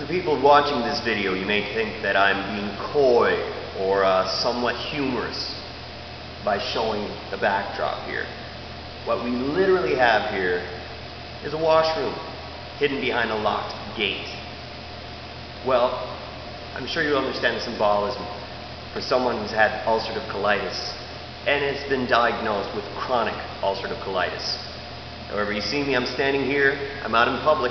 the people watching this video, you may think that I'm being coy or somewhat humorous by showing the backdrop here. What we literally have here is a washroom hidden behind a locked gate. Well, I'm sure you'll understand the symbolism for someone who's had ulcerative colitis and has been diagnosed with chronic ulcerative colitis. However, you see me, I'm standing here, I'm out in public,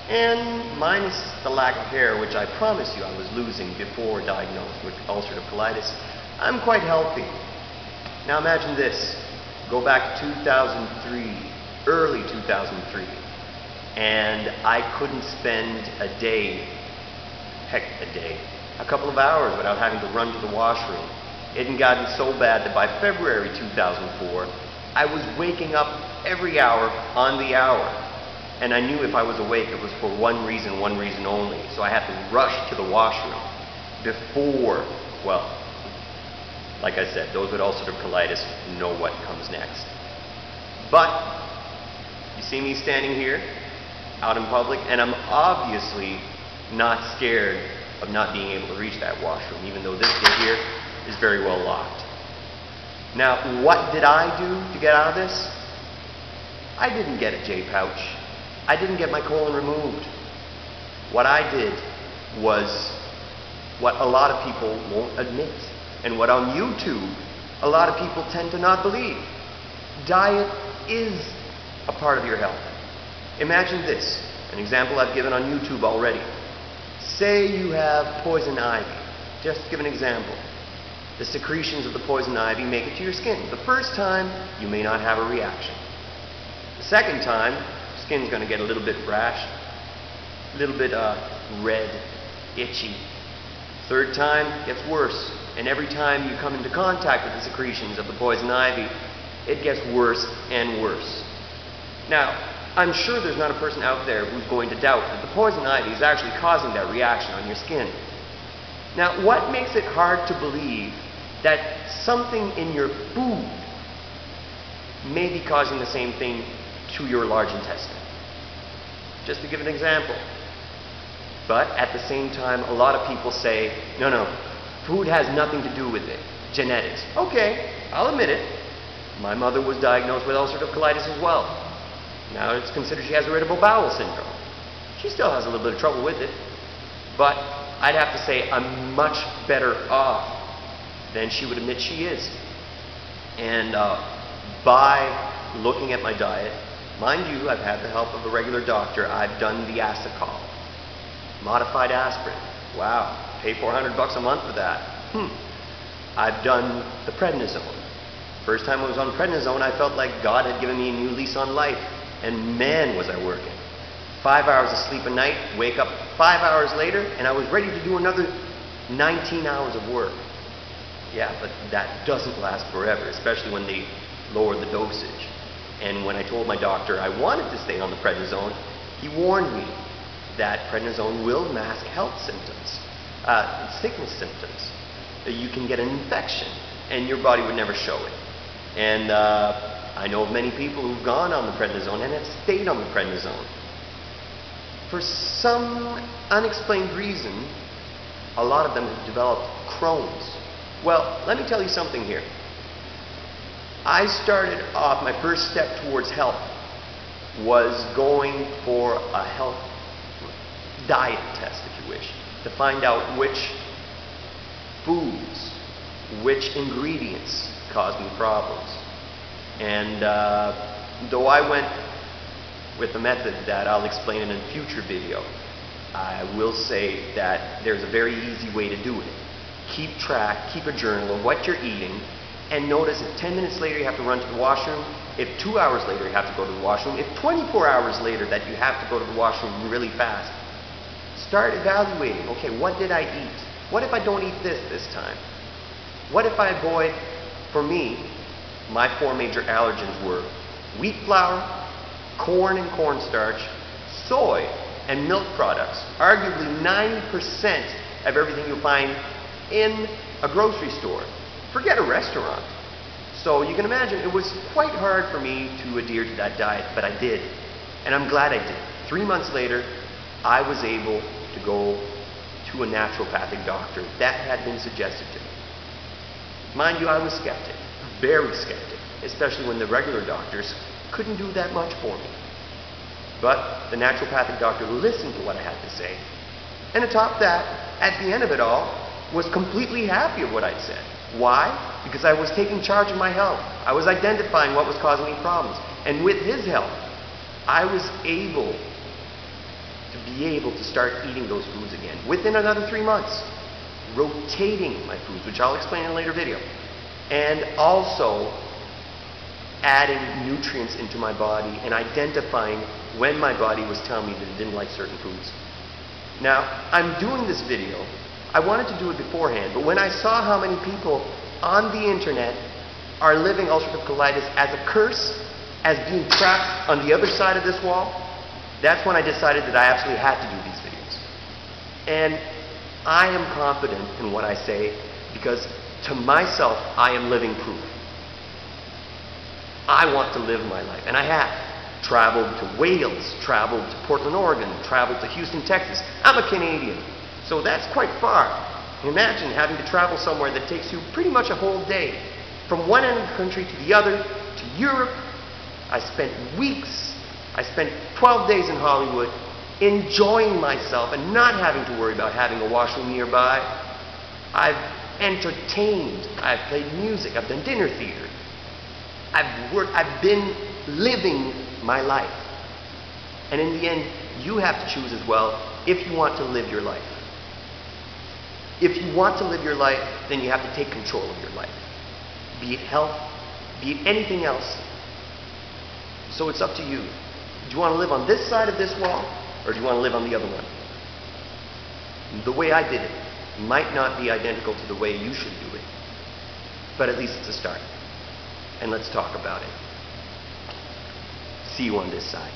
and minus the lack of hair, which I promise you I was losing before diagnosed with ulcerative colitis, I'm quite healthy. Now imagine this, go back to 2003, early 2003, and I couldn't spend a day, a couple of hours without having to run to the washroom. It had gotten so bad that by February 2004, I was waking up every hour on the hour. And I knew if I was awake, it was for one reason only. So I had to rush to the washroom before, well, like I said, those with ulcerative colitis know what comes next. But you see me standing here, out in public, and I'm obviously not scared of not being able to reach that washroom, even though this gate here is very well locked. Now, what did I do to get out of this? I didn't get a J-pouch. I didn't get my colon removed. What I did was what a lot of people won't admit, and what on YouTube a lot of people tend to not believe. Diet is a part of your health. Imagine this, an example I've given on YouTube already. Say you have poison ivy. Just to give an example. The secretions of the poison ivy make it to your skin. The first time, you may not have a reaction. The second time, skin's going to get a little bit rash, a little bit red, itchy. Third time, gets worse. And every time you come into contact with the secretions of the poison ivy, it gets worse and worse. Now, I'm sure there's not a person out there who's going to doubt that the poison ivy is actually causing that reaction on your skin. Now, what makes it hard to believe that something in your food may be causing the same thing to your large intestine? Just to give an example. But at the same time, a lot of people say, no, food has nothing to do with it. Genetics. Okay, I'll admit it. My mother was diagnosed with ulcerative colitis as well. Now it's considered she has irritable bowel syndrome. She still has a little bit of trouble with it. But I'd have to say I'm much better off than she would admit she is. And by looking at my diet, mind you, I've had the help of a regular doctor. I've done the Asacol, modified aspirin. Wow, pay $400 a month for that. I've done the prednisone. First time I was on prednisone, I felt like God had given me a new lease on life. And man, was I working. 5 hours of sleep a night, wake up 5 hours later, and I was ready to do another 19 hours of work. Yeah, but that doesn't last forever, especially when they lower the dosage. And when I told my doctor I wanted to stay on the prednisone, he warned me that prednisone will mask health symptoms, sickness symptoms. You can get an infection, and your body would never show it. And I know of many people who've gone on the prednisone and have stayed on the prednisone. For some unexplained reason, a lot of them have developed Crohn's. Well, let me tell you something here. I started off, my first step towards health was going for a health diet test, if you wish, to find out which foods, which ingredients caused me problems. And though I went with a method that I'll explain in a future video, I will say that there's a very easy way to do it. Keep track, keep a journal of what you're eating, and notice if 10 minutes later you have to run to the washroom, if 2 hours later you have to go to the washroom, if 24 hours later that you have to go to the washroom really fast, start evaluating, okay, what did I eat? What if I don't eat this time? What if I avoid, for me, my 4 major allergens were wheat flour, corn and cornstarch, soy, and milk products. Arguably 90% of everything you'll find in a grocery store. Forget a restaurant. So you can imagine it was quite hard for me to adhere to that diet, but I did. And I'm glad I did. 3 months later, I was able to go to a naturopathic doctor. That had been suggested to me. Mind you, I was skeptic, very skeptic, especially when the regular doctors couldn't do that much for me. But the naturopathic doctor listened to what I had to say, and to top that, at the end of it all, was completely happy of what I'd said. Why? Because I was taking charge of my health. I was identifying what was causing me problems. And with his help, I was able to start eating those foods again within another 3 months. Rotating my foods, which I'll explain in a later video. And also adding nutrients into my body and identifying when my body was telling me that it didn't like certain foods. Now, I'm doing this video. I wanted to do it beforehand, but when I saw how many people on the internet are living ulcerative colitis as a curse, as being trapped on the other side of this wall, that's when I decided that I absolutely had to do these videos. And I am confident in what I say because to myself, I am living proof. I want to live my life, and I have. Traveled to Wales, traveled to Portland, Oregon, traveled to Houston, Texas. I'm a Canadian, so that's quite far. Imagine having to travel somewhere that takes you pretty much a whole day. From one end of the country to the other, to Europe. I spent weeks, I spent 12 days in Hollywood, enjoying myself and not having to worry about having a washroom nearby. I've entertained, I've played music, I've done dinner theater. I've been living my life. And in the end, you have to choose as well if you want to live your life. If you want to live your life, then you have to take control of your life. Be it health, be it anything else. So it's up to you. Do you want to live on this side of this wall, or do you want to live on the other one? The way I did it might not be identical to the way you should do it, but at least it's a start. And let's talk about it. See you on this side.